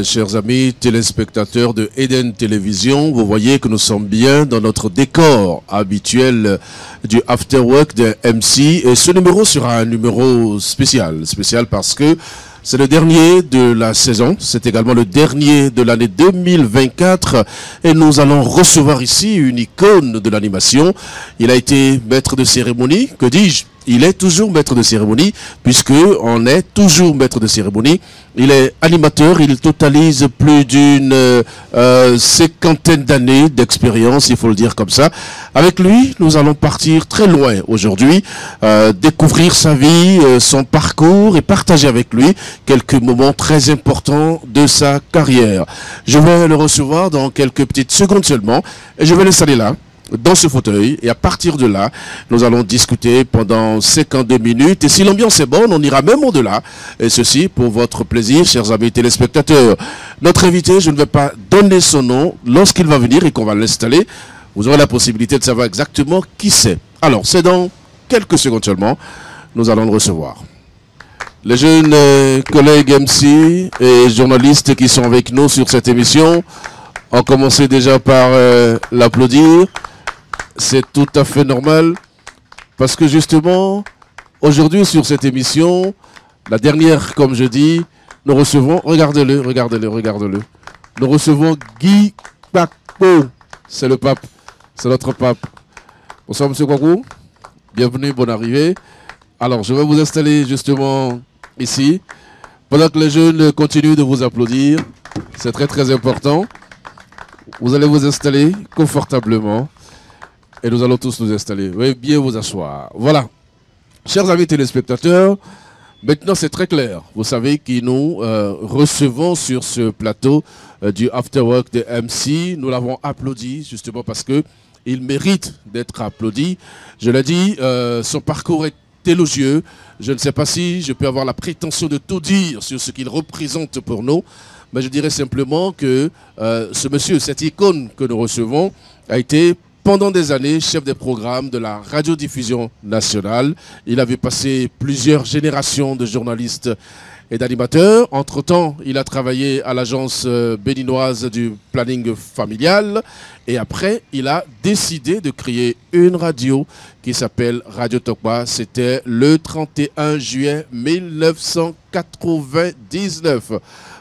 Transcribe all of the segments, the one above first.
Chers amis téléspectateurs de Eden Télévision, vous voyez que nous sommes bien dans notre décor habituel du After Work de MC. Et ce numéro sera un numéro spécial. Spécial parce que c'est le dernier de la saison. C'est également le dernier de l'année 2024. Et nous allons recevoir ici une icône de l'animation. Il a été maître de cérémonie, que dis-je? Il est toujours maître de cérémonie, puisque on est toujours maître de cérémonie. Il est animateur, il totalise plus d'une cinquantaine d'années d'expérience, il faut le dire comme ça. Avec lui, nous allons partir très loin aujourd'hui, découvrir sa vie, son parcours et partager avec lui quelques moments très importants de sa carrière. Je vais le recevoir dans quelques petites secondes seulement et je vais l'installer là, dans ce fauteuil, et à partir de là, nous allons discuter pendant 52 minutes, et si l'ambiance est bonne, on ira même au-delà, et ceci pour votre plaisir, chers amis téléspectateurs. Notre invité, je ne vais pas donner son nom, lorsqu'il va venir et qu'on va l'installer, vous aurez la possibilité de savoir exactement qui c'est. Alors, c'est dans quelques secondes seulement, nous allons le recevoir. Les jeunes collègues MC et journalistes qui sont avec nous sur cette émission ont commencé déjà par l'applaudir. C'est tout à fait normal, parce que justement, aujourd'hui sur cette émission, la dernière, comme je dis, nous recevons, regardez-le, nous recevons Guy Kpakpo, c'est le pape, c'est notre pape. Bonsoir monsieur Kpakpo, bienvenue, bonne arrivée. Alors je vais vous installer justement ici, pendant que les jeunes continuent de vous applaudir, c'est très très important. Vous allez vous installer confortablement. Et nous allons tous nous installer. Oui, bien vous asseoir. Voilà. Chers amis téléspectateurs, maintenant c'est très clair. Vous savez qui nous recevons sur ce plateau du After Work de MC. Nous l'avons applaudi justement parce qu'il mérite d'être applaudi. Je l'ai dit, son parcours est élogieux. Je ne sais pas si je peux avoir la prétention de tout dire sur ce qu'il représente pour nous. Mais je dirais simplement que ce monsieur, cette icône que nous recevons, a été pendant des années chef des programmes de la radiodiffusion nationale. Il avait passé plusieurs générations de journalistes et d'animateurs. Entre-temps, il a travaillé à l'agence béninoise du planning familial. Et après, il a décidé de créer une radio qui s'appelle Radio Tokpa. C'était le 31 juillet 1999.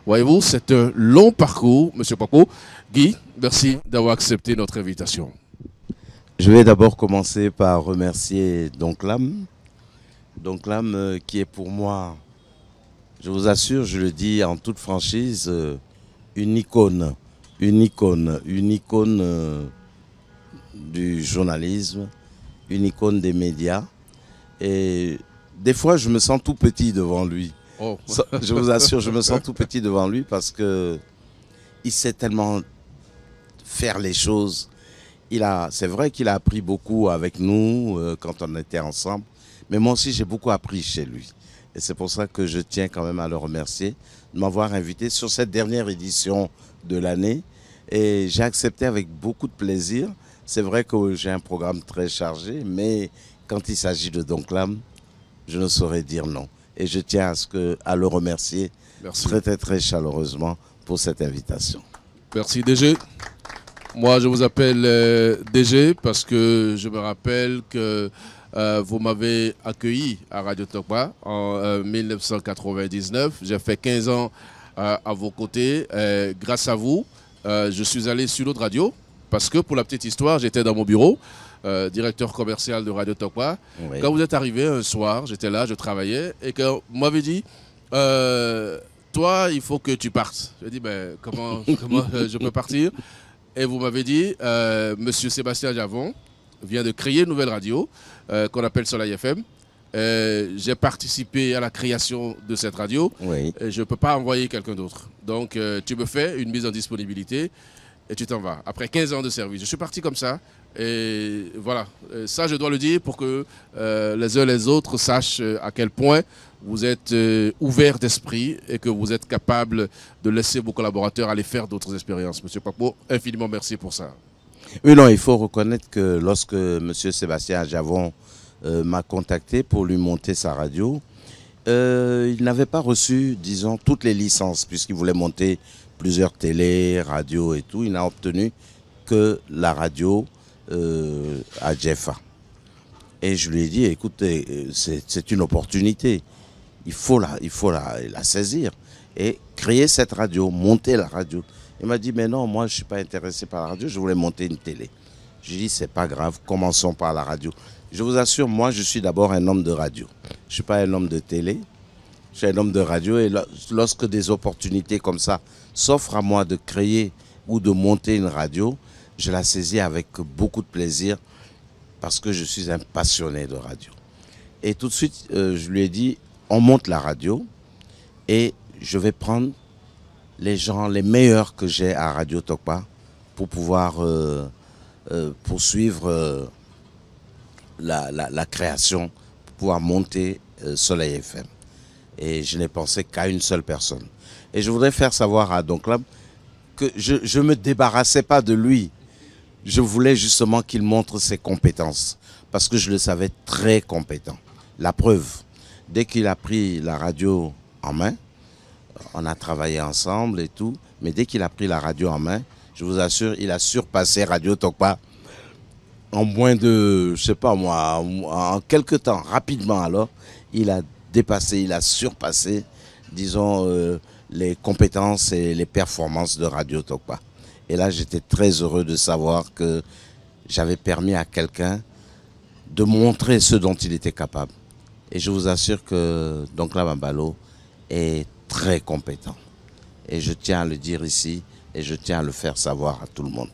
Voyez-vous, c'est un long parcours, monsieur Kpakpo. Guy, merci d'avoir accepté notre invitation. Je vais d'abord commencer par remercier Donclam. Donclam qui est pour moi, je vous assure, je le dis en toute franchise, une icône du journalisme, une icône des médias. Et des fois, je me sens tout petit devant lui. Oh. Je vous assure, je me sens tout petit devant lui parce que il sait tellement faire les choses. C'est vrai qu'il a appris beaucoup avec nous quand on était ensemble, mais moi aussi j'ai beaucoup appris chez lui. Et c'est pour ça que je tiens quand même à le remercier de m'avoir invité sur cette dernière édition de l'année. Et j'ai accepté avec beaucoup de plaisir. C'est vrai que j'ai un programme très chargé, mais quand il s'agit de Donclam, je ne saurais dire non. Et je tiens à le remercier très, très, très chaleureusement pour cette invitation. Merci DG. Moi, je vous appelle DG parce que je me rappelle que vous m'avez accueilli à Radio Tokpa en 1999. J'ai fait 15 ans à vos côtés. Grâce à vous, je suis allé sur l'autre radio parce que, pour la petite histoire, j'étais dans mon bureau, directeur commercial de Radio Tokpa. Oui. Quand vous êtes arrivé un soir, j'étais là, je travaillais, et qu'on m'avait dit toi, il faut que tu partes. J'ai dit ben, comment je peux partir? Et vous m'avez dit, monsieur Sébastien Javon vient de créer une nouvelle radio qu'on appelle Soleil FM. J'ai participé à la création de cette radio. Oui. Je ne peux pas envoyer quelqu'un d'autre. Donc, tu me fais une mise en disponibilité et tu t'en vas. Après 15 ans de service. Je suis parti comme ça. Et voilà. Ça, je dois le dire pour que les uns et les autres sachent à quel point vous êtes ouvert d'esprit et que vous êtes capable de laisser vos collaborateurs aller faire d'autres expériences. Monsieur Kpakpo, infiniment merci pour ça. Oui, non, il faut reconnaître que lorsque monsieur Sébastien Javon m'a contacté pour lui monter sa radio, Il n'avait pas reçu, disons, toutes les licences, puisqu'il voulait monter plusieurs télés, radios et tout. Il n'a obtenu que la radio à Jeffa. Et je lui ai dit, écoutez, c'est une opportunité. Il faut la saisir et créer cette radio, monter la radio. Il m'a dit, mais non, moi, je ne suis pas intéressé par la radio, je voulais monter une télé. Je lui ai dit, c'est pas grave, commençons par la radio. Je vous assure, moi, je suis d'abord un homme de radio. Je ne suis pas un homme de télé, je suis un homme de radio. Et lorsque des opportunités comme ça s'offrent à moi de créer ou de monter une radio, je la saisis avec beaucoup de plaisir parce que je suis un passionné de radio. Et tout de suite, je lui ai dit, on monte la radio et je vais prendre les gens, les meilleurs que j'ai à Radio Tokpa pour pouvoir poursuivre la création, pour pouvoir monter Soleil FM. Et je n'ai pensé qu'à une seule personne. Et je voudrais faire savoir à Don Club que je ne me débarrassais pas de lui. Je voulais justement qu'il montre ses compétences parce que je le savais très compétent. La preuve, dès qu'il a pris la radio en main, on a travaillé ensemble et tout, mais dès qu'il a pris la radio en main, je vous assure, il a surpassé Radio Tokpa en moins de, je sais pas moi, en quelques temps, rapidement alors, il a dépassé, il a surpassé, disons, les compétences et les performances de Radio Tokpa. Et là, j'étais très heureux de savoir que j'avais permis à quelqu'un de montrer ce dont il était capable. Et je vous assure que Don Club Ambalo est très compétent. Et je tiens à le dire ici et je tiens à le faire savoir à tout le monde.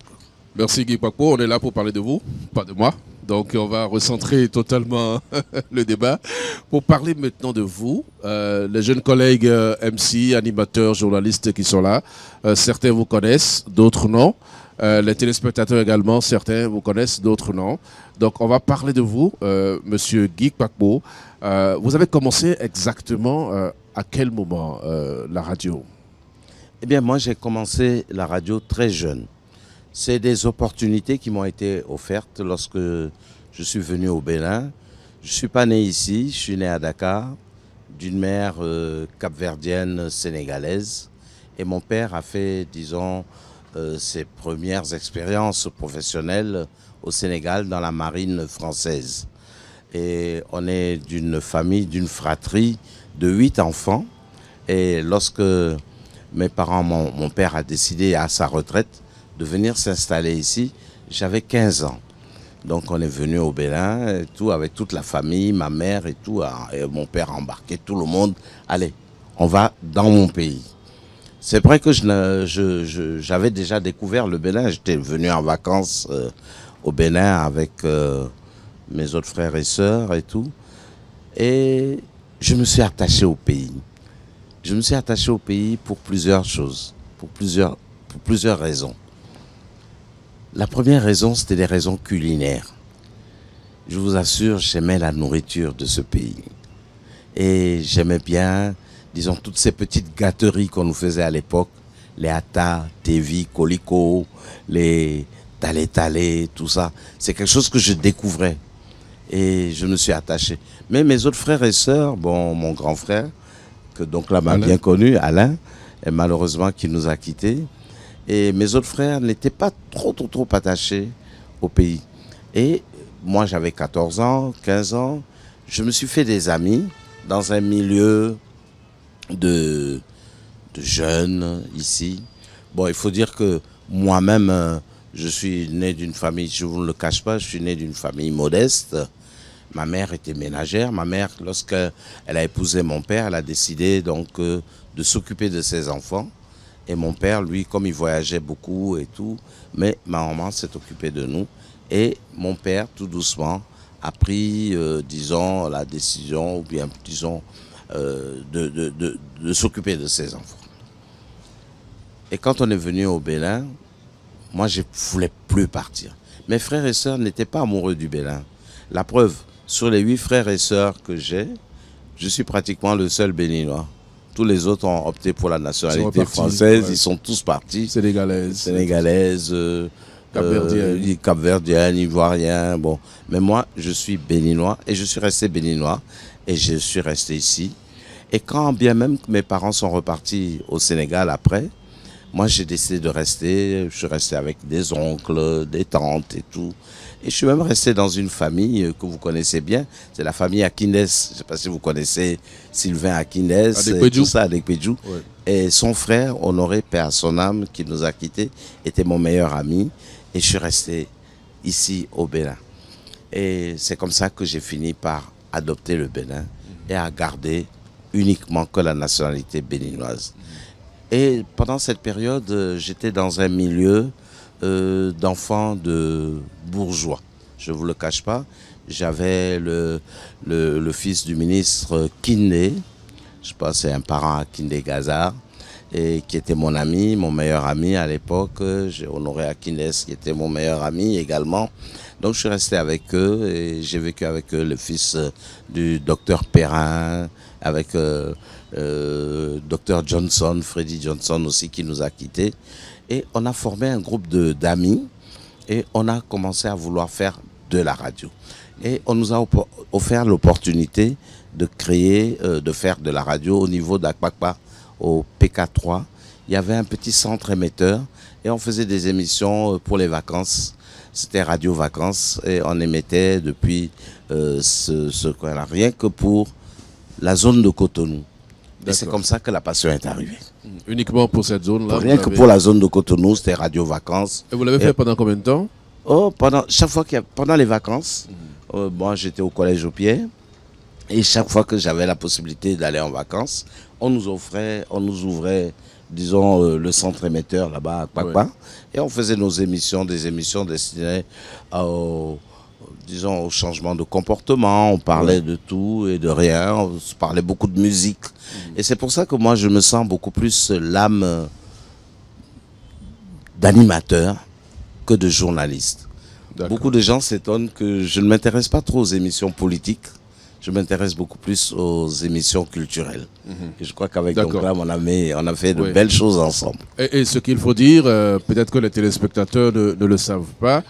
Merci Guy Kpakpo, on est là pour parler de vous, pas de moi. Donc on va recentrer totalement le débat pour parler maintenant de vous, les jeunes collègues MC, animateurs, journalistes qui sont là. Certains vous connaissent, d'autres non. Les téléspectateurs également, certains vous connaissent, d'autres non. Donc on va parler de vous, monsieur Guy Kpakpo. Vous avez commencé exactement à quel moment la radio? Eh bien moi j'ai commencé la radio très jeune. C'est des opportunités qui m'ont été offertes lorsque je suis venu au Bénin. Je ne suis pas né ici, je suis né à Dakar, d'une mère capverdienne sénégalaise. Et mon père a fait, disons, ses premières expériences professionnelles au Sénégal dans la marine française. Et on est d'une famille, d'une fratrie de 8 enfants. Et lorsque mes parents, mon père a décidé à sa retraite de venir s'installer ici, j'avais 15 ans. Donc on est venu au Bénin, et tout, avec toute la famille, ma mère et tout, et mon père a embarqué tout le monde. Allez, on va dans mon pays. C'est vrai que j'avais déjà découvert le Bénin, j'étais venu en vacances au Bénin avec mes autres frères et sœurs et tout. Et je me suis attaché au pays. Je me suis attaché au pays pour plusieurs choses, pour plusieurs raisons. La première raison, c'était des raisons culinaires. Je vous assure, j'aimais la nourriture de ce pays. Et j'aimais bien, disons, toutes ces petites gâteries qu'on nous faisait à l'époque. Les atta, tevi, coliko, les tale-tale, tout ça. C'est quelque chose que je découvrais. Et je me suis attaché. Mais mes autres frères et sœurs, bon, mon grand frère, que donc là m'a bien connu, Alain, et malheureusement qui nous a quittés. Et mes autres frères n'étaient pas trop attachés au pays. Et moi, j'avais 14 ans, 15 ans. Je me suis fait des amis dans un milieu de jeunes ici. Bon, il faut dire que moi-même, je suis né d'une famille, je ne vous le cache pas, je suis né d'une famille modeste. Ma mère était ménagère. Ma mère, lorsqu'elle a épousé mon père, elle a décidé donc de s'occuper de ses enfants. Et mon père, lui, comme il voyageait beaucoup et tout, mais ma maman s'est occupée de nous. Et mon père, tout doucement, a pris, disons, la décision, ou bien, disons, de s'occuper de ses enfants. Et quand on est venu au Bénin, moi, je ne voulais plus partir. Mes frères et sœurs n'étaient pas amoureux du Bénin. La preuve, sur les 8 frères et sœurs que j'ai, je suis pratiquement le seul béninois. Tous les autres ont opté pour la nationalité française. Ouais. Ils sont tous partis. Sénégalaises, Cap-Verdiennes, Ivoiriens. Bon. Mais moi, je suis béninois et je suis resté béninois. Et je suis resté ici. Et quand bien même que mes parents sont repartis au Sénégal après, moi j'ai décidé de rester. Je suis resté avec des oncles, des tantes et tout. Et je suis même resté dans une famille que vous connaissez bien. C'est la famille Akindès. Je ne sais pas si vous connaissez Sylvain Akindès, et tout ça, Adekpédjou. Ouais. Et son frère, Honoré, paix à son âme, qui nous a quittés, était mon meilleur ami. Et je suis resté ici au Bénin. Et c'est comme ça que j'ai fini par adopter le Bénin et à garder uniquement que la nationalité béninoise. Et pendant cette période, j'étais dans un milieu d'enfants de bourgeois. Je ne vous le cache pas. J'avais le fils du ministre Kinde, je pense c'est un parent à Kinde Gazar, et qui était mon ami, mon meilleur ami à l'époque. J'ai Honoré Akindès qui était mon meilleur ami également. Donc je suis resté avec eux et j'ai vécu avec eux le fils du docteur Perrin, avec docteur Johnson, Freddy Johnson aussi qui nous a quittés. Et on a formé un groupe d'amis et on a commencé à vouloir faire de la radio. Et on nous a offert l'opportunité de créer, de faire de la radio au niveau d'Akpakpa, au PK3. Il y avait un petit centre émetteur et on faisait des émissions pour les vacances. C'était Radio Vacances et on émettait depuis ce coin-là, rien que pour la zone de Cotonou. Et c'est comme ça que la passion est arrivée. Uniquement pour cette zone-là? Rien que pour la zone de Cotonou, c'était Radio Vacances. Et vous l'avez fait pendant combien de temps? Oh, chaque fois pendant les vacances, moi j'étais au collège au pied. Et chaque fois que j'avais la possibilité d'aller en vacances, on nous ouvrait, disons, le centre émetteur là-bas à Kpakpa. Ouais. Et on faisait nos émissions, des émissions destinées au changement de comportement. On parlait de tout et de rien. On parlait beaucoup de musique. Et c'est pour ça que moi, je me sens beaucoup plus l'âme d'animateur que de journaliste. Beaucoup de gens s'étonnent que je ne m'intéresse pas trop aux émissions politiques. Je m'intéresse beaucoup plus aux émissions culturelles. Et je crois qu'avec Donclam, on a fait de belles choses ensemble. Et ce qu'il faut dire, peut-être que les téléspectateurs ne le savent pas,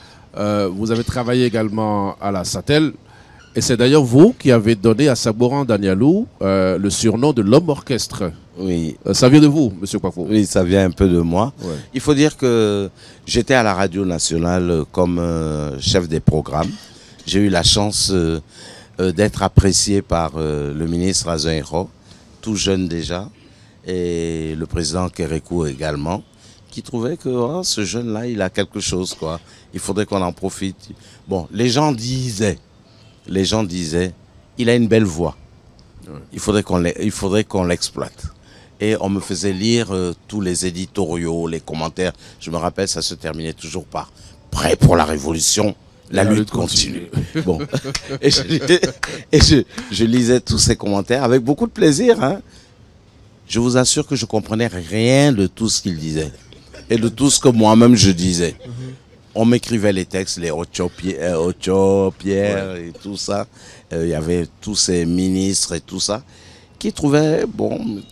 vous avez travaillé également à la Satel. Et c'est d'ailleurs vous qui avez donné à Saboran Danialou le surnom de l'homme orchestre. Oui. Ça vient de vous, M. Kwafo? Oui, ça vient un peu de moi. Ouais. Il faut dire que j'étais à la radio nationale comme chef des programmes. J'ai eu la chance d'être apprécié par le ministre Azoinro, tout jeune déjà, et le président Kérékou également, qui trouvait que ce jeune-là, il a quelque chose, quoi. Il faudrait qu'on en profite. Bon, les gens disaient, il a une belle voix. Ouais. Il faudrait qu'on l'exploite. Et on me faisait lire tous les éditoriaux, les commentaires. Je me rappelle, ça se terminait toujours par « Prêt pour la révolution ». La lutte continue. Bon. Et je lisais tous ces commentaires avec beaucoup de plaisir. Hein. Je vous assure que je comprenais rien de tout ce qu'il disait. Et de tout ce que moi-même je disais. On m'écrivait les textes, les Ocho Pierre et tout ça. Il y avait tous ces ministres et tout ça qui trouvaient,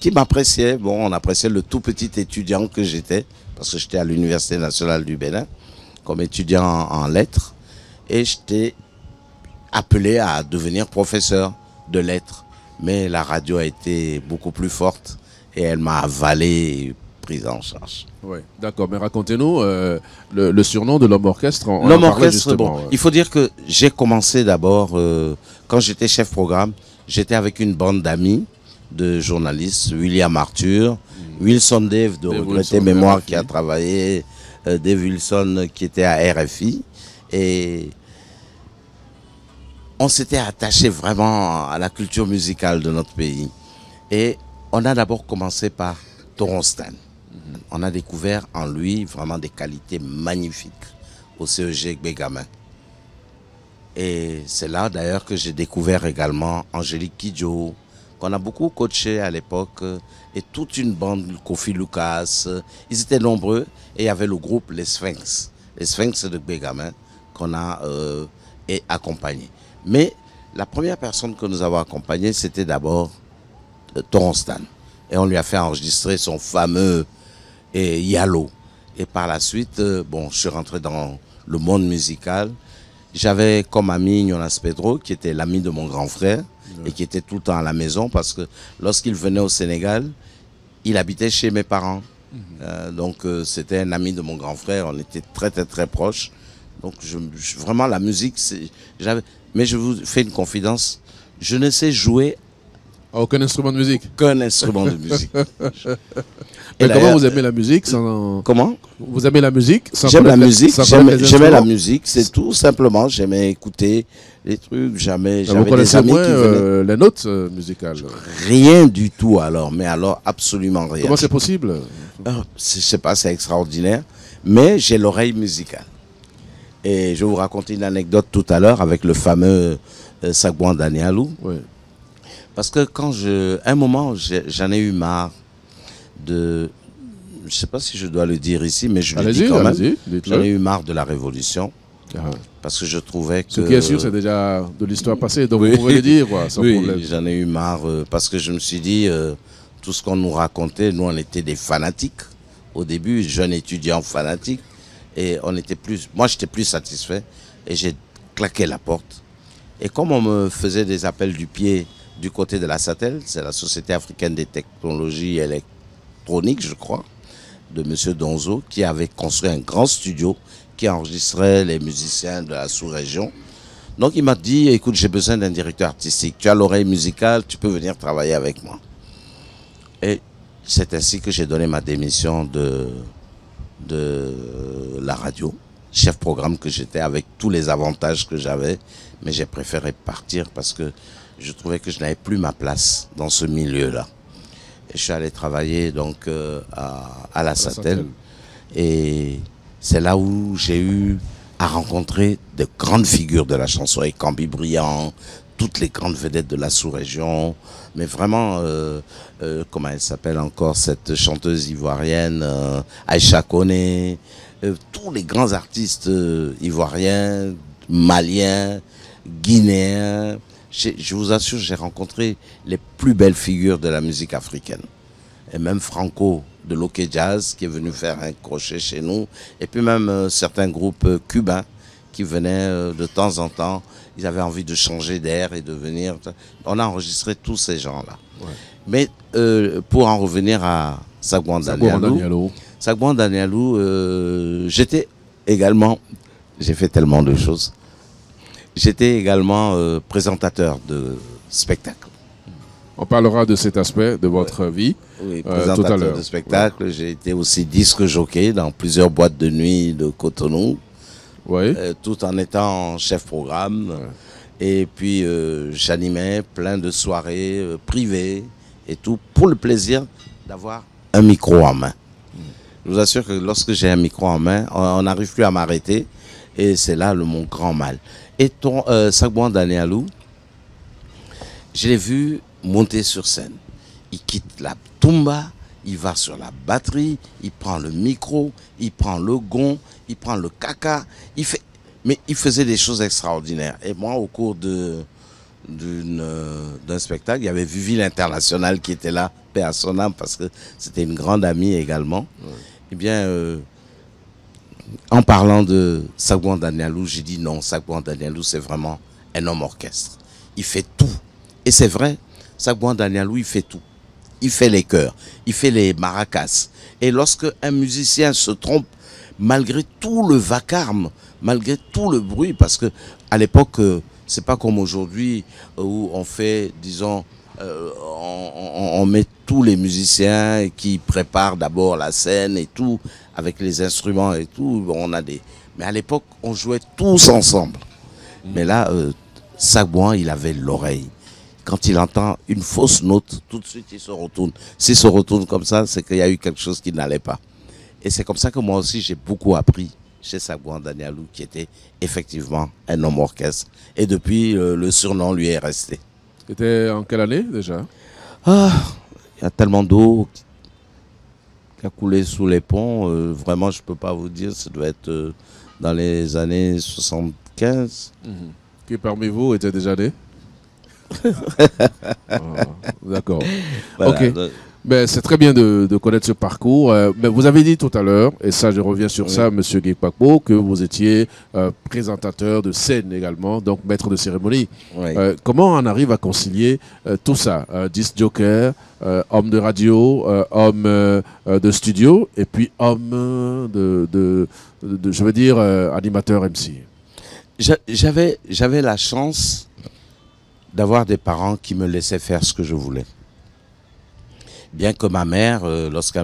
qui m'appréciaient. Bon, on appréciait le tout petit étudiant que j'étais, parce que j'étais à l'Université nationale du Bénin, comme étudiant en lettres. Et j'étais appelé à devenir professeur de lettres. Mais la radio a été beaucoup plus forte et elle m'a avalé et prise en charge. Oui, d'accord. Mais racontez-nous le surnom de l'homme orchestre. L'homme orchestre, il faut dire que j'ai commencé d'abord, quand j'étais chef programme, j'étais avec une bande d'amis de journalistes, William Arthur, Wilson Dave de Regretter Mémoire qui a travaillé, Dave Wilson qui était à RFI. Et on s'était attaché vraiment à la culture musicale de notre pays. Et on a d'abord commencé par Toronstan. On a découvert en lui vraiment des qualités magnifiques au CEG Bégamin. Et c'est là d'ailleurs que j'ai découvert également Angélique Kidjo, qu'on a beaucoup coaché à l'époque, et toute une bande, Kofi Lucas. Ils étaient nombreux et il y avait le groupe Les Sphinx de Bégamin, qu'on a accompagné. Mais la première personne que nous avons accompagnée, c'était d'abord Toronstan. Et on lui a fait enregistrer son fameux Yalo. Et par la suite, je suis rentré dans le monde musical. J'avais comme ami Jonas Pedro, qui était l'ami de mon grand frère. et qui était tout le temps à la maison parce que lorsqu'il venait au Sénégal, il habitait chez mes parents. Donc c'était un ami de mon grand frère, on était très très très proches. Donc vraiment la musique, mais je vous fais une confidence, je ne sais jouer aucun instrument de musique. Aucun instrument de musique. Mais comment vous aimez la musique sans... Comment? Vous aimez la musique sans... J'aime la musique, j'aimais la musique, c'est tout simplement. J'aimais écouter les trucs, j'avais des amis qui venaient. Les notes musicales? Rien du tout alors, mais alors absolument rien. Comment c'est possible? Je sais pas, c'est extraordinaire, mais j'ai l'oreille musicale. Et je vais vous raconter une anecdote tout à l'heure avec le fameux Sagouan Danialou. Oui. Parce que un moment, j'en ai eu marre de... Je ne sais pas si je dois le dire ici, mais je le dis quand même. J'en ai eu marre de la Révolution. Parce que je trouvais que... Ce qui est sûr, c'est déjà de l'histoire passée, donc vous pouvez le dire, quoi, sans problème. J'en ai eu marre parce que je me suis dit, tout ce qu'on nous racontait, nous, on était des fanatiques. Au début, jeunes étudiants fanatiques. Et moi, j'étais plus satisfait. Et j'ai claqué la porte. Et comme on me faisait des appels du pied du côté de la SATEL, c'est la Société africaine des technologies électroniques, je crois, de M. Donzo, qui avait construit un grand studio qui enregistrait les musiciens de la sous-région. Donc il m'a dit, écoute, j'ai besoin d'un directeur artistique. Tu as l'oreille musicale, tu peux venir travailler avec moi. Et c'est ainsi que j'ai donné ma démission de la radio, chef programme que j'étais, avec tous les avantages que j'avais. Mais j'ai préféré partir parce que je trouvais que je n'avais plus ma place dans ce milieu-là. Et je suis allé travailler donc à la SATEL. Et c'est là où j'ai eu à rencontrer de grandes figures de la chanson, et Cambi Briand, toutes les grandes vedettes de la sous-région. Mais vraiment, comment elle s'appelle encore, cette chanteuse ivoirienne, Aïcha Koné, tous les grands artistes ivoiriens, maliens, guinéens. Je vous assure, j'ai rencontré les plus belles figures de la musique africaine. Et même Franco de l'Ok Jazz qui est venu faire un crochet chez nous. Et puis même certains groupes cubains qui venaient de temps en temps. Ils avaient envie de changer d'air et de venir. On a enregistré tous ces gens-là. Ouais. Mais pour en revenir à Sagouan Danialou, j'étais également... J'ai fait tellement de choses. J'étais également présentateur de spectacles. On parlera de cet aspect de votre vie présentateur tout à l'heure. De spectacles. Ouais. J'ai été aussi disque jockey dans plusieurs boîtes de nuit de Cotonou, tout en étant chef programme. Ouais. Et puis j'animais plein de soirées privées et tout pour le plaisir d'avoir un micro en main. Je vous assure que lorsque j'ai un micro en main, on n'arrive plus à m'arrêter et c'est là mon grand mal. Et Sagouan Danialou, je l'ai vu monter sur scène. Il quitte la tumba, il va sur la batterie, il prend le micro, il prend le gong, il prend le caca. Mais il faisait des choses extraordinaires. Et moi, au cours d'un spectacle, il y avait Vivi l'International qui était là, paix à son âme, parce que c'était une grande amie également. Ouais. Eh bien... en parlant de Sagouan Danialou, j'ai dit non, Sagouan Danialou, c'est vraiment un homme orchestre. Il fait tout. Et c'est vrai, Sagouan Danialou, il fait tout. Il fait les chœurs, il fait les maracas. Et lorsque un musicien se trompe, malgré tout le vacarme, malgré tout le bruit, parce que à l'époque, c'est pas comme aujourd'hui où on fait, disons, on met tous les musiciens qui préparent d'abord la scène et tout, avec les instruments et tout. Mais à l'époque, on jouait tous ensemble. Mais là, Sagouan, il avait l'oreille. Quand il entend une fausse note, tout de suite, il se retourne. S'il se retourne comme ça, c'est qu'il y a eu quelque chose qui n'allait pas. Et c'est comme ça que moi aussi, j'ai beaucoup appris chez Sagouan Danialou, qui était effectivement un homme orchestre. Et depuis, le surnom lui est resté. C'était en quelle année déjà? Il y a tellement d'eau qui a coulé sous les ponts. Vraiment, je ne peux pas vous dire. Ça doit être dans les années 75. Qui parmi vous était déjà né? D'accord. Voilà. Ok. Ben, c'est très bien de connaître ce parcours. Mais vous avez dit tout à l'heure, et ça je reviens sur ça, Monsieur Guy Kpakpo, que vous étiez présentateur de scène également, donc maître de cérémonie. Oui. Comment on arrive à concilier tout ça, disc joker, homme de radio, homme de studio, et puis homme je veux dire, animateur MC? J'avais la chance d'avoir des parents qui me laissaient faire ce que je voulais. Bien que ma mère, lorsque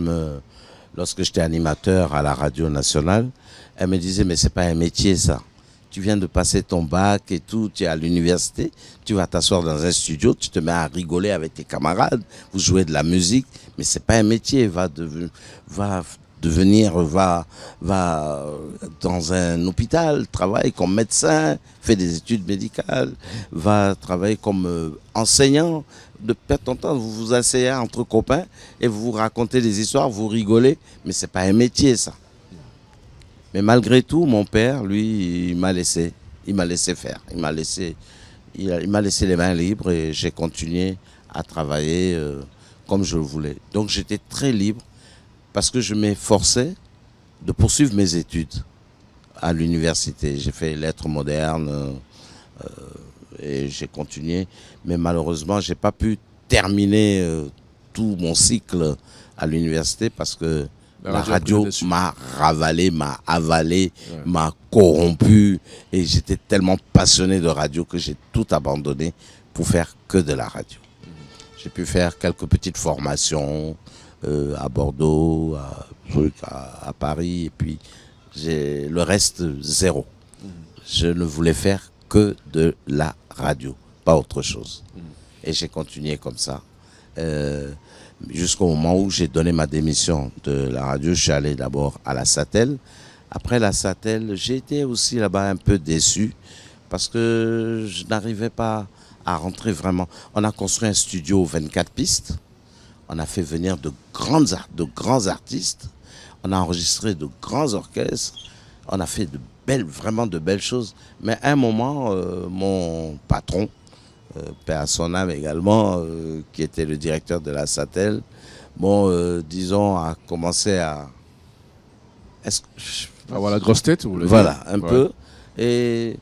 j'étais animateur à la radio nationale, elle me disait, mais c'est pas un métier ça. Tu viens de passer ton bac et tout, tu es à l'université, tu vas t'asseoir dans un studio, tu te mets à rigoler avec tes camarades, vous jouez de la musique, mais c'est pas un métier, va dans un hôpital, travaille comme médecin, fait des études médicales, va travailler comme enseignant. De perdre ton temps, vous vous asseyez entre copains et vous vous racontez des histoires, vous rigolez, mais c'est pas un métier ça. Mais malgré tout, mon père, lui, il m'a laissé faire, il m'a laissé les mains libres et j'ai continué à travailler comme je le voulais. Donc j'étais très libre parce que je m'efforçais de poursuivre mes études à l'université. J'ai fait lettres modernes et j'ai continué, mais malheureusement, j'ai pas pu terminer tout mon cycle à l'université parce que la radio m'a ravalé, m'a avalé, m'a corrompu et j'étais tellement passionné de radio que j'ai tout abandonné pour faire que de la radio. J'ai pu faire quelques petites formations à Bordeaux, à Paris et puis le reste zéro. Je ne voulais faire que de la radio, pas autre chose. Et j'ai continué comme ça. Jusqu'au moment où j'ai donné ma démission de la radio, je suis allé d'abord à la Satel. Après la Satel, j'ai été aussi là-bas un peu déçu parce que je n'arrivais pas à rentrer vraiment. On a construit un studio 24 pistes. On a fait venir de grands artistes. On a enregistré de grands orchestres. On a fait vraiment de belles choses. Mais à un moment, mon patron, père à son âme également, qui était le directeur de la Satel, disons, a commencé à... Avoir la grosse tête, vous voulez dire? Voilà, un peu. Et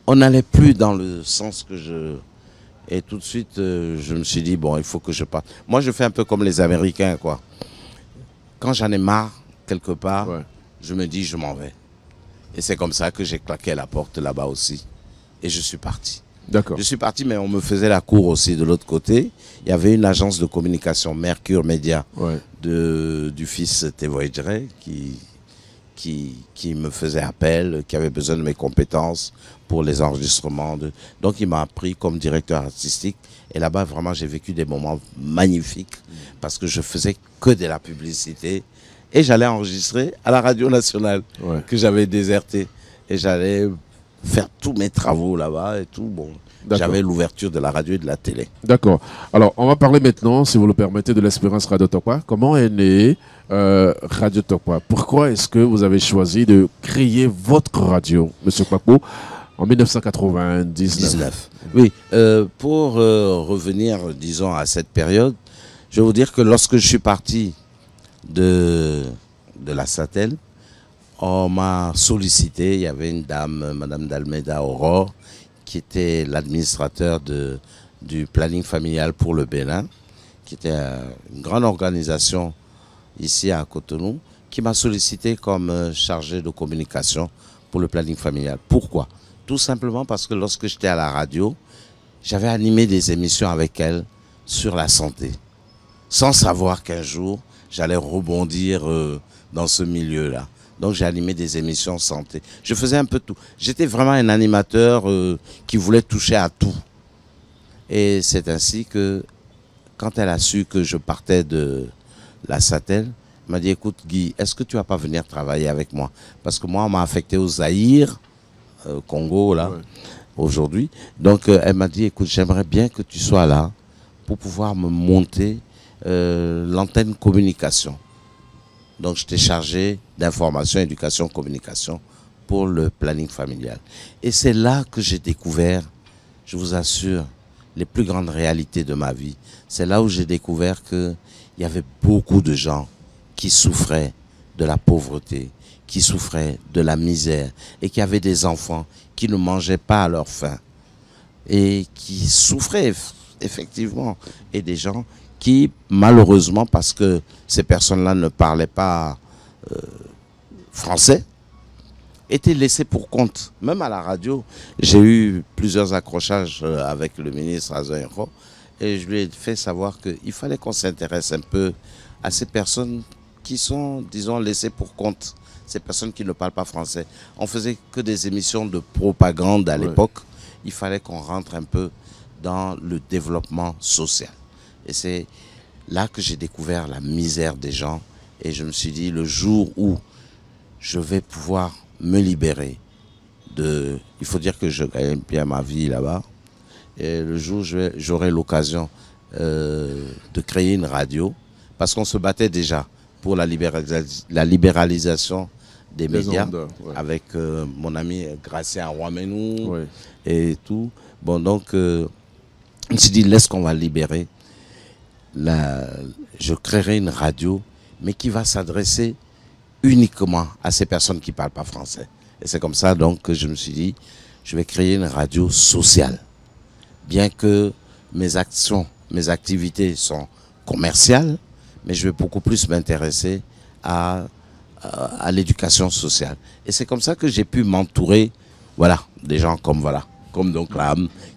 on n'allait plus dans le sens que je... Et tout de suite, je me suis dit, bon, il faut que je parte. Moi, je fais un peu comme les Américains, quoi. Quand j'en ai marre, quelque part, je me dis, je m'en vais. Et c'est comme ça que j'ai claqué la porte là-bas aussi. Et je suis parti. D'accord. Je suis parti, mais on me faisait la cour aussi de l'autre côté. Il y avait une agence de communication, Mercure Média, du fils Tevoidre, qui me faisait appel, qui avait besoin de mes compétences pour les enregistrements. Donc, il m'a pris comme directeur artistique. Et là-bas, vraiment, j'ai vécu des moments magnifiques parce que je faisais que de la publicité. Et j'allais enregistrer à la radio nationale que j'avais désertée. Et j'allais faire tous mes travaux là-bas et tout. Bon, j'avais l'ouverture de la radio et de la télé. D'accord. Alors, on va parler maintenant, si vous le permettez, de l'Espérance Radio Tokwa. Comment est née Radio Tokwa? Pourquoi est-ce que vous avez choisi de créer votre radio, Monsieur Kpakpo, en 1999? Oui, pour revenir, disons, à cette période, je vais vous dire que lorsque je suis parti de la Satel, on m'a sollicité. Il y avait une dame, Madame Dalmeda Aurore, qui était l'administrateur du planning familial pour le Bénin, qui était une grande organisation ici à Cotonou, qui m'a sollicité comme chargé de communication pour le planning familial. Pourquoi? Tout simplement parce que lorsque j'étais à la radio, j'avais animé des émissions avec elle sur la santé, sans savoir qu'un jour, j'allais rebondir dans ce milieu-là. Donc j'ai animé des émissions santé. Je faisais un peu tout. J'étais vraiment un animateur qui voulait toucher à tout. Et c'est ainsi que, quand elle a su que je partais de la Satel, elle m'a dit, écoute Guy, est-ce que tu vas pas venir travailler avec moi? Parce que moi, on m'a affecté au Zaïre, Congo, là, aujourd'hui. Donc elle m'a dit, écoute, j'aimerais bien que tu sois là pour pouvoir me monter l'antenne communication. Donc, j'étais chargé d'information, éducation, communication pour le planning familial. Et c'est là que j'ai découvert, je vous assure, les plus grandes réalités de ma vie. C'est là où j'ai découvert qu'il y avait beaucoup de gens qui souffraient de la pauvreté, qui souffraient de la misère et qui avaient des enfants qui ne mangeaient pas à leur faim et qui souffraient effectivement, et des gens qui, malheureusement, parce que ces personnes-là ne parlaient pas français, étaient laissés pour compte. Même à la radio, j'ai eu plusieurs accrochages avec le ministre Azoïro et je lui ai fait savoir qu'il fallait qu'on s'intéresse un peu à ces personnes qui sont, disons, laissées pour compte, ces personnes qui ne parlent pas français. On faisait que des émissions de propagande à l'époque. Il fallait qu'on rentre un peu dans le développement social. Et c'est là que j'ai découvert la misère des gens. Et je me suis dit, le jour où je vais pouvoir me libérer de... Il faut dire que je gagne bien ma vie là-bas. Et le jour où j'aurai l'occasion de créer une radio, parce qu'on se battait déjà pour la libéralisation des médias, ondes, avec mon ami Gracien Rouamenou et tout. Bon, donc, je me suis dit, laisse qu'on va libérer. Je créerai une radio, mais qui va s'adresser uniquement à ces personnes qui ne parlent pas français. Et c'est comme ça donc que je me suis dit, je vais créer une radio sociale. Bien que mes actions, mes activités sont commerciales, mais je vais beaucoup plus m'intéresser à l'éducation sociale. Et c'est comme ça que j'ai pu m'entourer, voilà, des gens comme donc là,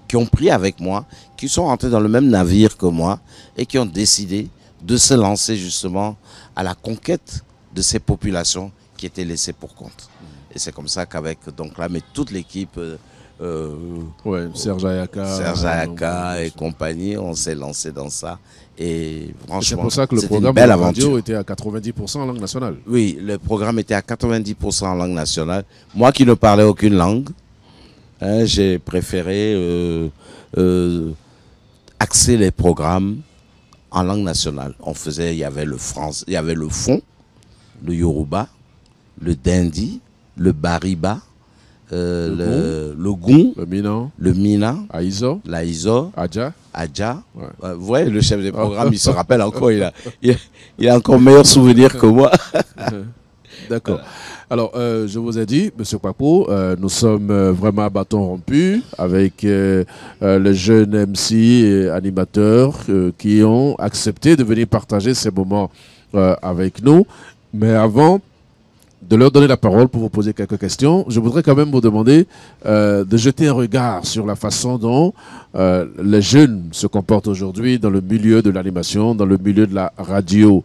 qui ont pris avec moi, qui sont entrés dans le même navire que moi et qui ont décidé de se lancer justement à la conquête de ces populations qui étaient laissées pour compte. Et c'est comme ça qu'avec donc là, mais toute l'équipe, Serge Ayaka et compagnie, on s'est lancé dans ça. Et franchement, c'est pour ça que le programme de la radio était à 90% en langue nationale. Oui, le programme était à 90% en langue nationale. Moi qui ne parlais aucune langue, j'ai préféré axer les programmes en langue nationale. Il y avait le français, il y avait le fon, le yoruba, le dindi, le bariba, le goun, le mina, l'aizo, Adja. Vous voyez, le chef des programmes, il se rappelle encore, il a encore meilleur souvenir que moi. D'accord. Alors, je vous ai dit, M. Kpakpo, nous sommes vraiment à bâton rompu avec les jeunes MC et animateurs qui ont accepté de venir partager ces moments avec nous. Mais avant de leur donner la parole pour vous poser quelques questions, je voudrais quand même vous demander de jeter un regard sur la façon dont les jeunes se comportent aujourd'hui dans le milieu de l'animation, dans le milieu de la radio.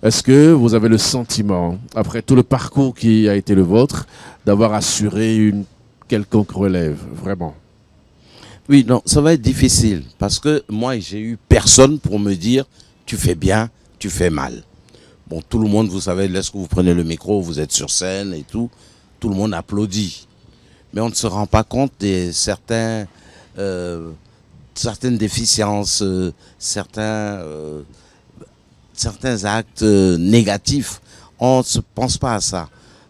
Est-ce que vous avez le sentiment, après tout le parcours qui a été le vôtre, d'avoir assuré une quelconque relève, vraiment? Oui, non, ça va être difficile, parce que moi, j'ai eu personne pour me dire « tu fais bien, tu fais mal ». Bon, tout le monde, vous savez, lorsque vous prenez le micro, vous êtes sur scène et tout le monde applaudit. Mais on ne se rend pas compte de certaines déficiences, certains actes négatifs. On ne se pense pas à ça.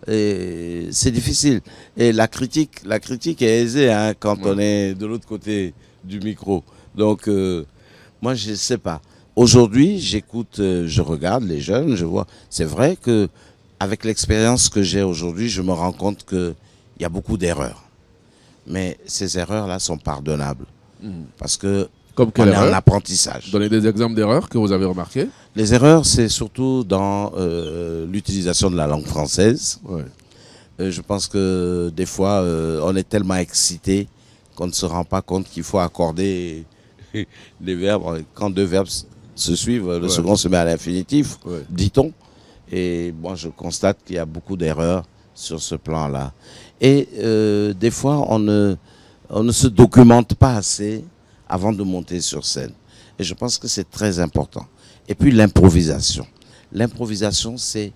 C'est difficile. Et la critique est aisée quand on est de l'autre côté du micro. Donc, moi, je ne sais pas. Aujourd'hui, j'écoute, je regarde les jeunes, je vois. C'est vrai que avec l'expérience que j'ai aujourd'hui, je me rends compte qu'il y a beaucoup d'erreurs. Mais ces erreurs-là sont pardonnables. Parce que on est en apprentissage. Donnez des exemples d'erreurs que vous avez remarquées. Les erreurs, c'est surtout dans l'utilisation de la langue française. Je pense que des fois, on est tellement excité qu'on ne se rend pas compte qu'il faut accorder les verbes. Quand deux verbes se suivent, le second se met à l'infinitif, dit-on. Et moi, je constate qu'il y a beaucoup d'erreurs sur ce plan-là. Et des fois, on ne se documente pas assez avant de monter sur scène. Et je pense que c'est très important. Et puis l'improvisation. L'improvisation, c'est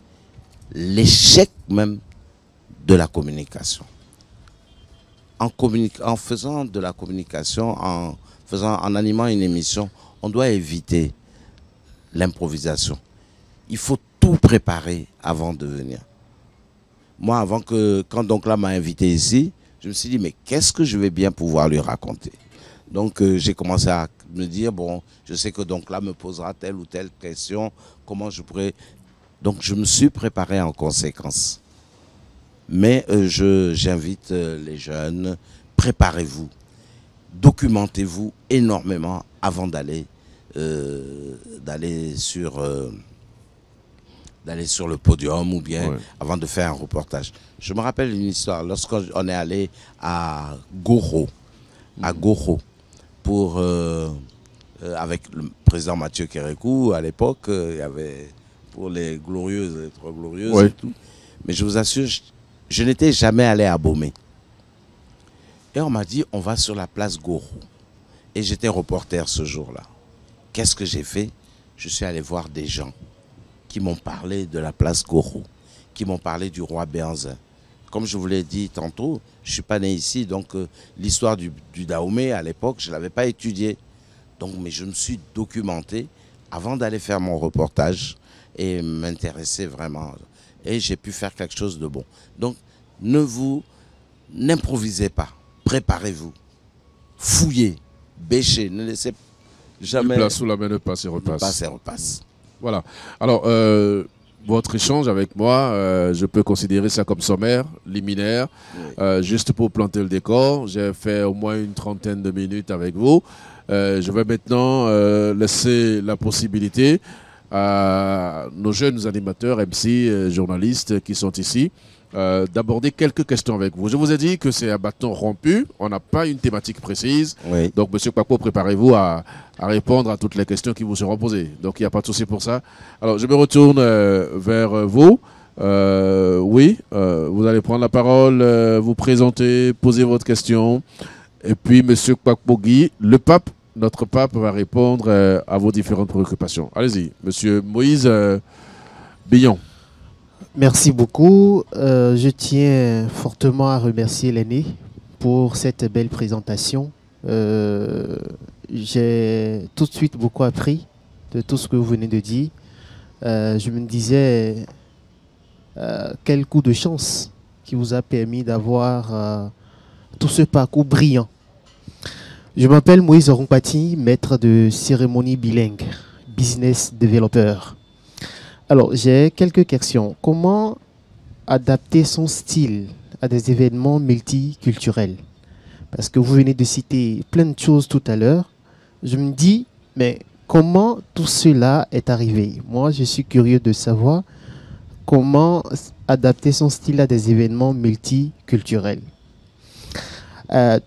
l'échec même de la communication. En faisant de la communication, en animant une émission, on doit éviter l'improvisation. Il faut tout préparer avant de venir. Moi, quand donc là m'a invité ici, je me suis dit, mais qu'est-ce que je vais bien pouvoir lui raconter? Donc j'ai commencé à me dire, bon, je sais que donc là me posera telle ou telle question, comment je pourrais... Donc je me suis préparé en conséquence. Mais j'invite les jeunes, préparez-vous, documentez-vous énormément avant d'aller sur le podium ou bien avant de faire un reportage. Je me rappelle une histoire, lorsqu'on est allé à Goro, pour, avec le président Mathieu Kérékou, à l'époque, il y avait pour les glorieuses, les trois glorieuses et tout. Mais je vous assure, je n'étais jamais allé à Bomé. Et on m'a dit, on va sur la place Goro. Et j'étais reporter ce jour-là. Qu'est-ce que j'ai fait? Je suis allé voir des gens qui m'ont parlé de la place Goro, qui m'ont parlé du roi Béhanzin. Comme je vous l'ai dit tantôt, je ne suis pas né ici, donc l'histoire du Dahomey, à l'époque, je ne l'avais pas étudiée. Donc, mais je me suis documenté avant d'aller faire mon reportage et m'intéresser vraiment. Et j'ai pu faire quelque chose de bon. Donc, n'improvisez pas, préparez-vous, fouillez, bêchez, ne laissez jamais... Une place sous la main ne passe et repasse. Passe et repasse. Voilà. Alors, votre échange avec moi, je peux considérer ça comme sommaire, liminaire, juste pour planter le décor. J'ai fait au moins une trentaine de minutes avec vous. Je vais maintenant laisser la possibilité à nos jeunes animateurs, MC, journalistes qui sont ici, d'aborder quelques questions avec vous. Je vous ai dit que c'est un bâton rompu, on n'a pas une thématique précise. Oui. Donc, M. Kpakpo, préparez-vous à répondre à toutes les questions qui vous seront posées. Donc, il n'y a pas de souci pour ça. Alors, je me retourne vers vous. Oui, vous allez prendre la parole, vous présenter, poser votre question. Et puis, M. Kpakpo Guy, le pape, notre pape, va répondre à vos différentes préoccupations. Allez-y, M. Moïse Billon. Merci beaucoup. Je tiens fortement à remercier l'aîné pour cette belle présentation. J'ai tout de suite beaucoup appris de tout ce que vous venez de dire. Je me disais, quel coup de chance qui vous a permis d'avoir tout ce parcours brillant. Je m'appelle Moïse Rompati, maître de cérémonie bilingue, business developer. Alors, j'ai quelques questions. Comment adapter son style à des événements multiculturels? Parce que vous venez de citer plein de choses tout à l'heure. Je me dis, mais comment tout cela est arrivé? Moi, je suis curieux de savoir comment adapter son style à des événements multiculturels.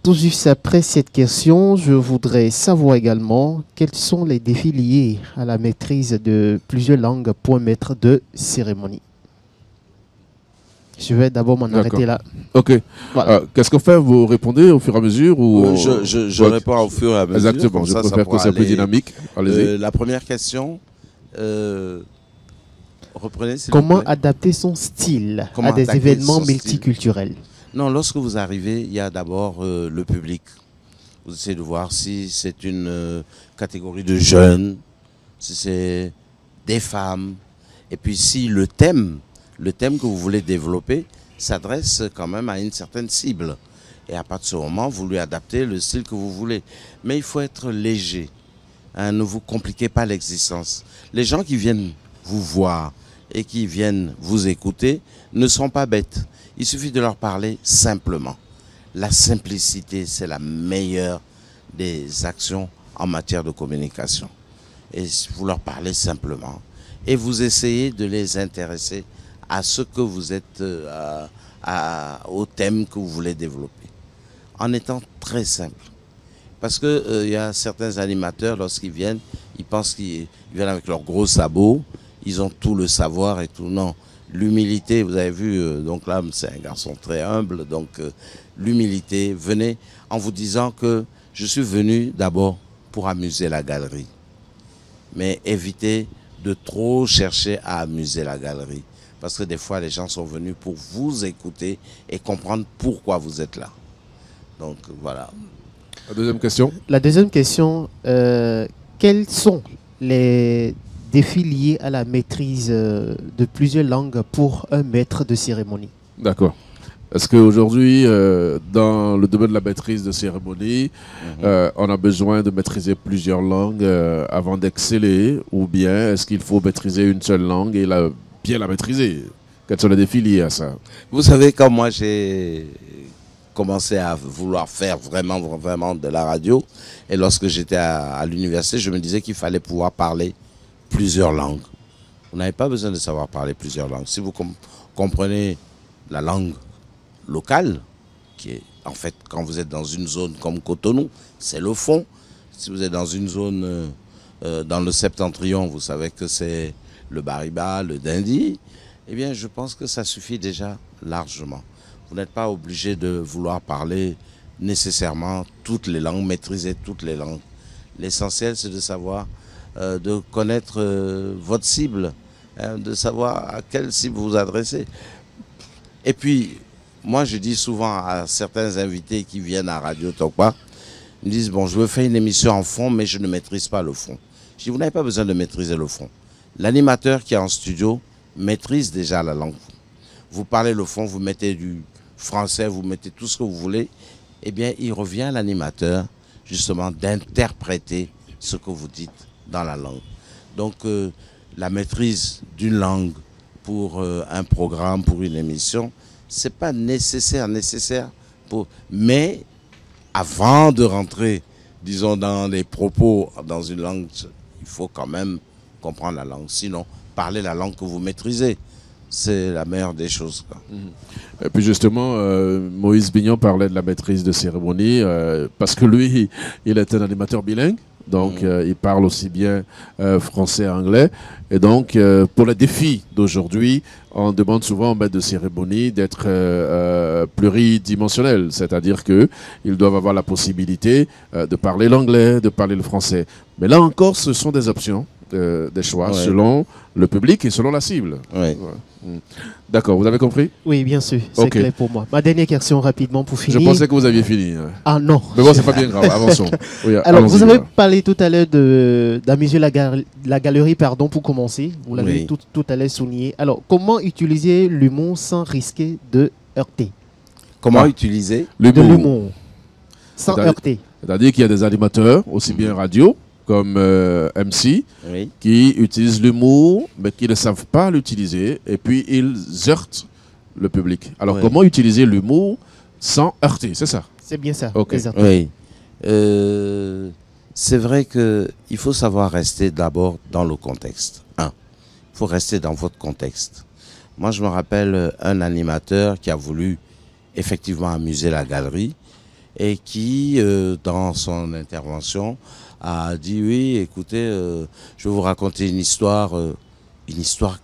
Tout juste après cette question, je voudrais savoir également quels sont les défis liés à la maîtrise de plusieurs langues pour un maître de cérémonie. Je vais d'abord m'en arrêter là. Ok. Voilà. Qu'est-ce qu'on fait? Vous répondez au fur et à mesure ou... Je réponds au fur et à mesure. Exactement, je préfère que c'est plus dynamique. Allez-y. La première question, reprenez s'il vous plaît. Comment adapter son style à des événements multiculturels? Non, lorsque vous arrivez, il y a d'abord le public. Vous essayez de voir si c'est une catégorie de jeunes, si c'est des femmes. Et puis si le thème que vous voulez développer s'adresse quand même à une certaine cible. Et à partir de ce moment, vous lui adaptez le style que vous voulez. Mais il faut être léger. Hein, ne vous compliquez pas l'existence. Les gens qui viennent vous voir et qui viennent vous écouter ne sont pas bêtes. Il suffit de leur parler simplement. La simplicité, c'est la meilleure des actions en matière de communication. Et vous leur parlez simplement. Et vous essayez de les intéresser à ce que vous êtes, au thème que vous voulez développer. En étant très simple. Parce que y a certains animateurs, lorsqu'ils viennent, ils pensent qu'ils viennent avec leurs gros sabots. Ils ont tout le savoir et tout. Non. L'humilité, vous avez vu, donc là, c'est un garçon très humble, donc l'humilité, venez en vous disant que je suis venu d'abord pour amuser la galerie. Mais évitez de trop chercher à amuser la galerie. Parce que des fois, les gens sont venus pour vous écouter et comprendre pourquoi vous êtes là. Donc, voilà. La deuxième question. La deuxième question, quels sont les défis liés à la maîtrise de plusieurs langues pour un maître de cérémonie? D'accord. Est-ce qu'aujourd'hui, dans le domaine de la maîtrise de cérémonie, on a besoin de maîtriser plusieurs langues avant d'exceller, ou bien est-ce qu'il faut maîtriser une seule langue et bien la maîtriser? Quels sont les défis liés à ça? Vous savez, quand moi j'ai commencé à vouloir faire vraiment de la radio, et lorsque j'étais à l'université, je me disais qu'il fallait pouvoir parler plusieurs langues. Vous n'avez pas besoin de savoir parler plusieurs langues. Si vous comprenez la langue locale, qui est en fait, quand vous êtes dans une zone comme Cotonou, c'est le fond. Si vous êtes dans une zone dans le septentrion, vous savez que c'est le Bariba, le Dindi, eh bien je pense que ça suffit déjà largement. Vous n'êtes pas obligé de vouloir parler nécessairement toutes les langues, maîtriser toutes les langues. L'essentiel, c'est de savoir, de connaître votre cible, hein, de savoir à quelle cible vous adressez. Et puis, moi, je dis souvent à certains invités qui viennent à Radio Tokwa, ils me disent, bon, je veux faire une émission en fond, mais je ne maîtrise pas le fond. Je dis, vous n'avez pas besoin de maîtriser le fond. L'animateur qui est en studio maîtrise déjà la langue. Vous parlez le fond, vous mettez du français, vous mettez tout ce que vous voulez, eh bien, il revient à l'animateur, justement, d'interpréter ce que vous dites dans la langue. Donc, la maîtrise d'une langue pour un programme, pour une émission, c'est pas nécessaire, mais avant de rentrer, disons, dans les propos dans une langue, il faut quand même comprendre la langue. Sinon, parlez la langue que vous maîtrisez. C'est la meilleure des choses, quoi. Et puis justement, Moïse Bignon parlait de la maîtrise de cérémonie parce que lui, il est un animateur bilingue. Donc, il parle aussi bien français et anglais. Et donc, pour les défis d'aujourd'hui, on demande souvent aux maîtres de cérémonie d'être pluridimensionnels. C'est-à-dire qu'ils doivent avoir la possibilité de parler l'anglais, de parler le français. Mais là encore, ce sont des options, des choix selon le public et selon la cible. Ouais. D'accord, vous avez compris? Oui, bien sûr, c'est clair pour moi. Ma dernière question rapidement pour finir. Je pensais que vous aviez fini. Ah non. Mais bon, c'est pas bien grave, avançons. Oui, alors, vous avez parlé tout à l'heure d'amuser la galerie, pardon, pour commencer. Vous l'avez tout à l'heure souligné. Alors, comment utiliser l'humour sans risquer de heurter? Comment utiliser l'humour sans heurter? C'est-à-dire qu'il y a des animateurs, aussi bien radio, comme MC, qui utilisent l'humour, mais qui ne savent pas l'utiliser, et puis ils heurtent le public. Alors, comment utiliser l'humour sans heurter? C'est ça? C'est bien ça. Oui. C'est vrai qu'il faut savoir rester d'abord dans le contexte. Il faut rester dans votre contexte. Moi, je me rappelle un animateur qui a voulu effectivement amuser la galerie et qui, dans son intervention, a dit oui, écoutez, je vais vous raconter une histoire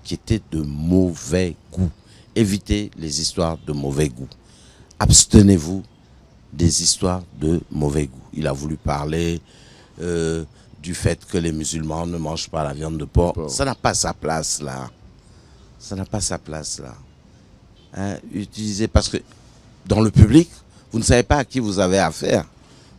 qui était de mauvais goût. Évitez les histoires de mauvais goût. Abstenez-vous des histoires de mauvais goût. Il a voulu parler du fait que les musulmans ne mangent pas la viande de porc. Ça n'a pas sa place là. Ça n'a pas sa place là. Hein, utilisez, parce que dans le public, vous ne savez pas à qui vous avez affaire.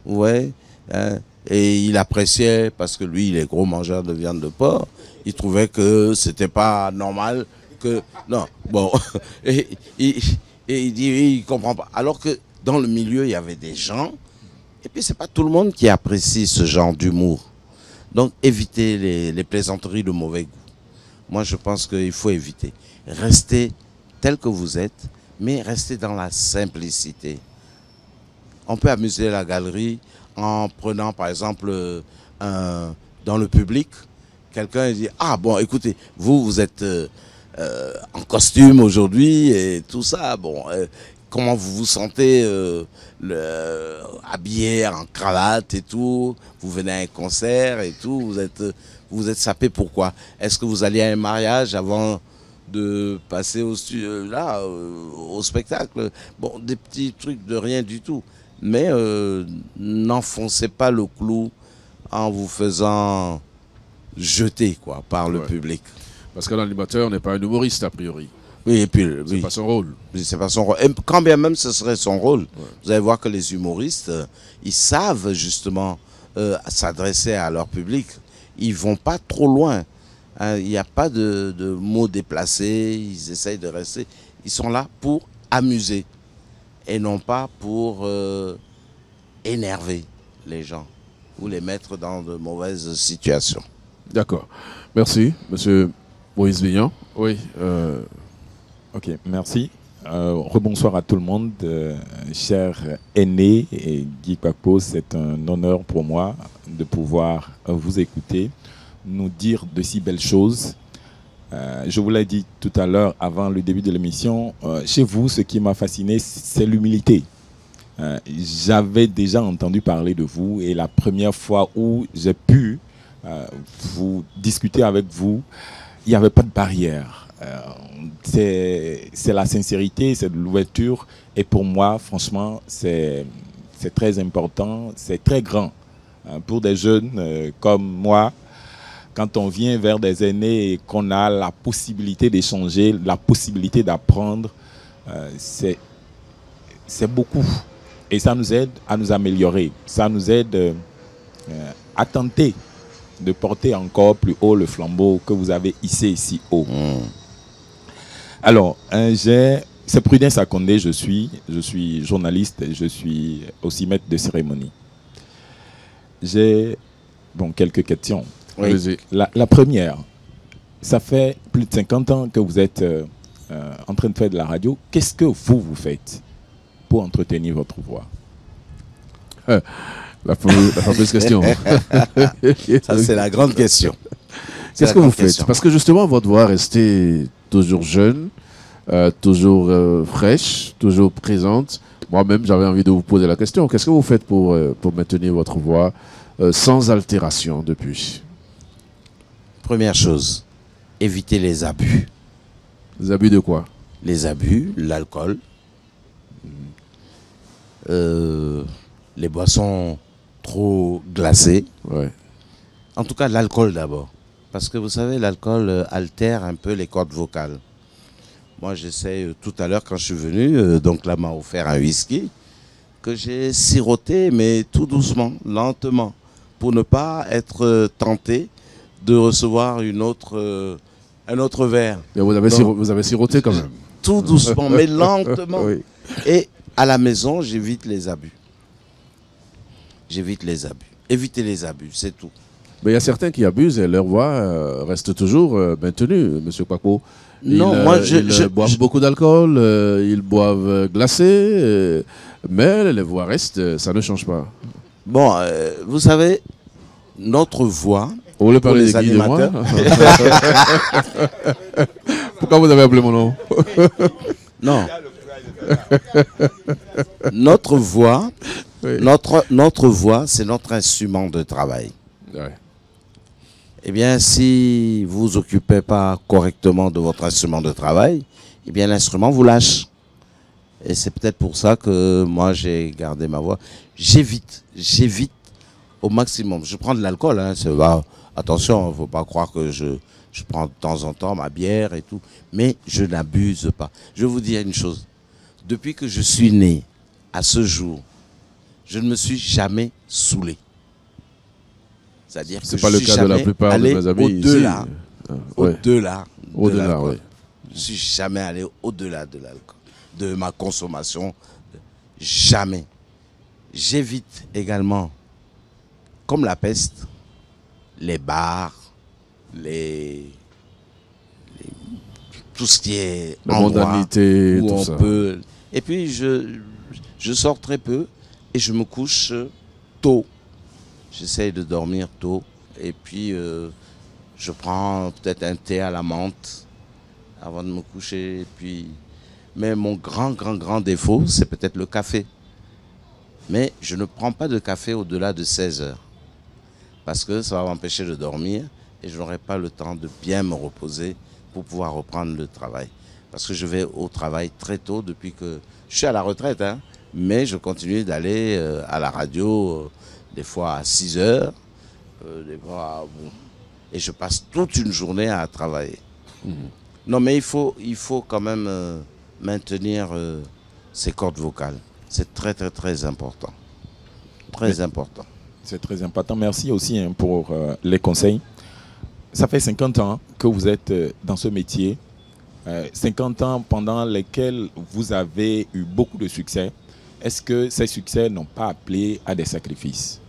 Ouais. Hein, et il appréciait, parce que lui, il est gros mangeur de viande de porc, il trouvait que c'était pas normal que... Non, bon. Et il dit, il comprend pas. Alors que dans le milieu, il y avait des gens, et puis c'est pas tout le monde qui apprécie ce genre d'humour. Donc, évitez les plaisanteries de mauvais goût. Moi, je pense qu'il faut éviter. Restez tel que vous êtes, mais restez dans la simplicité. On peut amuser la galerie en prenant, par exemple, dans le public, quelqu'un dit « Ah bon, écoutez, vous êtes en costume aujourd'hui et tout ça. Bon, comment vous vous sentez habillé en cravate et tout? Vous venez à un concert et tout, vous êtes sapé pourquoi? Est-ce que vous allez à un mariage avant de passer au spectacle? Bon, des petits trucs de rien du tout. Mais n'enfoncez pas le clou en vous faisant jeter quoi, par le public. Parce que l'animateur n'est pas un humoriste a priori. Oui, et puis c'est pas son rôle. C'est pas son rôle. Et quand bien même ce serait son rôle, vous allez voir que les humoristes, ils savent justement s'adresser à leur public. Ils vont pas trop loin. Il n'y a pas de mots déplacés. Ils essayent de rester. Ils sont là pour amuser. et non pas pour énerver les gens ou les mettre dans de mauvaises situations. D'accord. Merci, monsieur Moïse Vignan. Oui. Ok, merci. Rebonsoir à tout le monde. Cher aîné et Guy Kpakpo, c'est un honneur pour moi de pouvoir vous écouter, nous dire de si belles choses. Je vous l'ai dit tout à l'heure, avant le début de l'émission, chez vous, ce qui m'a fasciné, c'est l'humilité. J'avais déjà entendu parler de vous et la première fois où j'ai pu vous discuter avec vous, il n'y avait pas de barrière. C'est la sincérité, c'est de l'ouverture et pour moi, franchement, c'est très important, c'est très grand. Pour des jeunes comme moi, quand on vient vers des aînés et qu'on a la possibilité d'échanger, la possibilité d'apprendre, c'est beaucoup. Et ça nous aide à nous améliorer. Ça nous aide à tenter de porter encore plus haut le flambeau que vous avez hissé ici haut. Alors, c'est Prudence Akondé, je suis journaliste, je suis aussi maître de cérémonie. J'ai quelques questions. Oui. La première, ça fait plus de 50 ans que vous êtes en train de faire de la radio. Qu'est-ce que vous faites pour entretenir votre voix? La fameuse question. Ça, c'est la grande question. Qu'est-ce que vous faites? Parce que justement, votre voix restait toujours jeune, toujours fraîche, toujours présente. Moi-même, j'avais envie de vous poser la question. Qu'est-ce que vous faites pour maintenir votre voix sans altération depuis? Première chose, éviter les abus. Les abus de quoi? Les abus, l'alcool, les boissons trop glacées. Ouais. En tout cas, l'alcool d'abord. Parce que vous savez, l'alcool altère un peu les cordes vocales. Moi, j'essaie tout à l'heure, quand je suis venu, donc là, m'a offert un whisky que j'ai siroté, mais tout doucement, lentement, pour ne pas être tenté de recevoir un autre verre. Mais vous avez siroté quand même. Tout doucement, mais lentement. Oui. Et à la maison, j'évite les abus. J'évite les abus. Éviter les abus, c'est tout. Mais il y a certains qui abusent et leur voix reste toujours maintenue, M. Kpakpo. Ils boivent beaucoup d'alcool, ils boivent glacé, mais les voix restent, ça ne change pas. Bon, vous savez, notre voix... Vous voulez parler des animateurs? Pourquoi vous avez appelé mon nom? Non. Notre voix, oui. notre voix, c'est notre instrument de travail. Ouais. Eh bien, si vous vous occupez pas correctement de votre instrument de travail, eh bien, l'instrument vous lâche. Et c'est peut-être pour ça que moi, j'ai gardé ma voix. J'évite au maximum. Je prends de l'alcool, hein, attention, il ne faut pas croire que je prends de temps en temps ma bière et tout, mais je n'abuse pas. Je vais vous dire une chose. Depuis que je suis né, à ce jour, je ne me suis jamais saoulé. C'est-à-dire que pas le cas de la plupart de mes amis au-delà, au-delà, oui. Je ne suis jamais allé au-delà de l'alcool, de ma consommation. Jamais. J'évite également, comme la peste, les bars, tout ce qui est la mondanité, où tout on ça. peut. Et puis je sors très peu et je me couche tôt. J'essaye de dormir tôt et puis je prends peut-être un thé à la menthe avant de me coucher. Et puis... Mais mon grand défaut, c'est peut-être le café. Mais je ne prends pas de café au-delà de 16 heures. Parce que ça va m'empêcher de dormir et je n'aurai pas le temps de bien me reposer pour pouvoir reprendre le travail. Parce que je vais au travail très tôt depuis que je suis à la retraite, hein, mais je continue d'aller à la radio des fois à 6 heures, des fois et je passe toute une journée à travailler. Non, mais il faut quand même maintenir ses cordes vocales. C'est très important. Très important. C'est très important. Merci aussi pour les conseils. Ça fait 50 ans que vous êtes dans ce métier. 50 ans pendant lesquels vous avez eu beaucoup de succès. Est-ce que ces succès n'ont pas appelé à des sacrifices?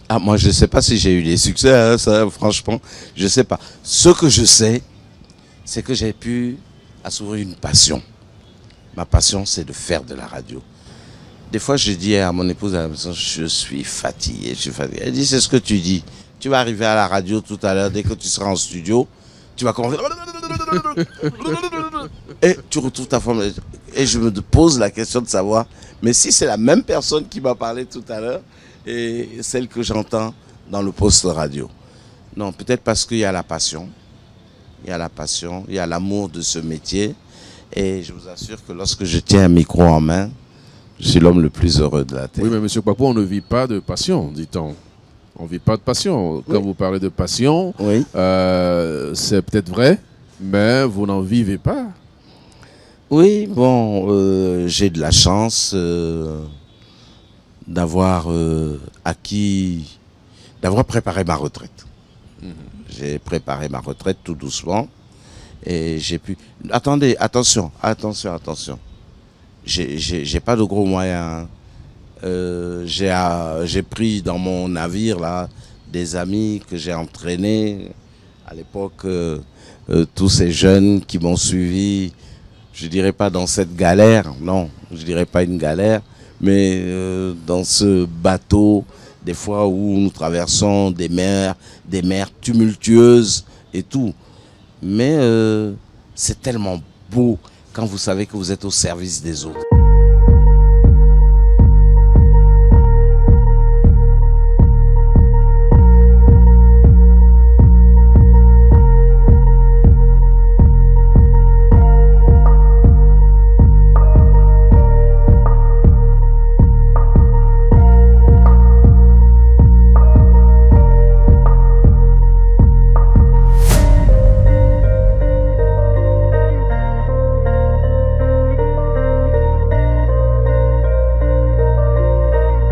Ah, moi, je ne sais pas si j'ai eu des succès, hein, ça, franchement, je ne sais pas. Ce que je sais, c'est que j'ai pu assouvir une passion. Ma passion, c'est de faire de la radio. Des fois, je dis à mon épouse à la maison, je suis fatigué, Elle dit, c'est ce que tu dis. Tu vas arriver à la radio tout à l'heure, dès que tu seras en studio, tu vas commencer... Et tu retrouves ta forme. Et je me pose la question de savoir, mais si c'est la même personne qui m'a parlé tout à l'heure, et celle que j'entends dans le poste radio. Non, peut-être parce qu'il y a la passion. Il y a la passion, il y a l'amour de ce métier. Et je vous assure que lorsque je tiens un micro en main, je suis l'homme le plus heureux de la terre. Oui, mais M. Kpakpo, on ne vit pas de passion, dit-on. On ne vit pas de passion. Quand vous parlez de passion, oui. C'est peut-être vrai, mais vous n'en vivez pas. Oui, bon, j'ai de la chance d'avoir préparé ma retraite. J'ai préparé ma retraite tout doucement et j'ai pu... Attendez, attention. J'ai pas de gros moyens. J'ai pris dans mon navire là des amis que j'ai entraînés à l'époque, tous ces jeunes qui m'ont suivi. Je dirais pas dans cette galère, non, je dirais pas une galère, mais dans ce bateau, des fois où nous traversons des mers tumultueuses et tout. Mais c'est tellement beau quand vous savez que vous êtes au service des autres.